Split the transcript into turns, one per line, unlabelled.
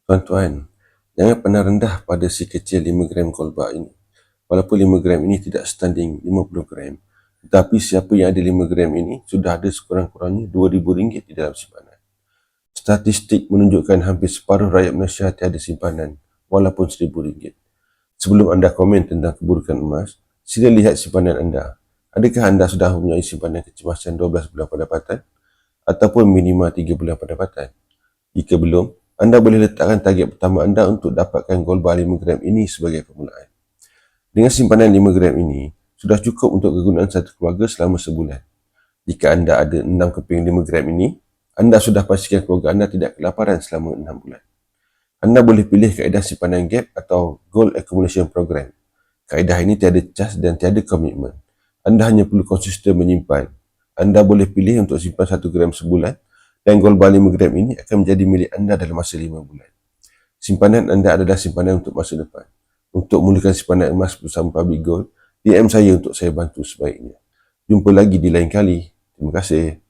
Tuan-tuan, jangan pernah rendah pada si kecil 5 gram gold bar ini. Walaupun 5 gram ini tidak standing 50 gram, tetapi siapa yang ada 5 gram ini sudah ada sekurang-kurangnya RM2,000 di dalam simpanan. Statistik menunjukkan hampir separuh rakyat Malaysia tiada simpanan, walaupun RM1,000. Sebelum anda komen tentang keburukan emas, sila lihat simpanan anda. Adakah anda sudah mempunyai simpanan kecemasan 12 bulan pendapatan ataupun minima 3 bulan pendapatan? Jika belum, anda boleh letakkan target pertama anda untuk dapatkan gold bar 5 gram ini sebagai permulaan. Dengan simpanan 5 gram ini, sudah cukup untuk kegunaan satu keluarga selama sebulan. Jika anda ada 6 keping 5 gram ini, anda sudah pastikan keluarga anda tidak kelaparan selama 6 bulan. Anda boleh pilih kaedah simpanan gap atau Gold Accumulation Program. Kaedah ini tiada cas dan tiada komitmen. Anda hanya perlu konsisten menyimpan. Anda boleh pilih untuk simpan 1 gram sebulan dan gold bar 5 gram ini akan menjadi milik anda dalam masa 5 bulan. Simpanan anda adalah simpanan untuk masa depan. Untuk mulakan simpanan emas bersama Public Gold, DM saya untuk saya bantu sebaiknya. Jumpa lagi di lain kali. Terima kasih.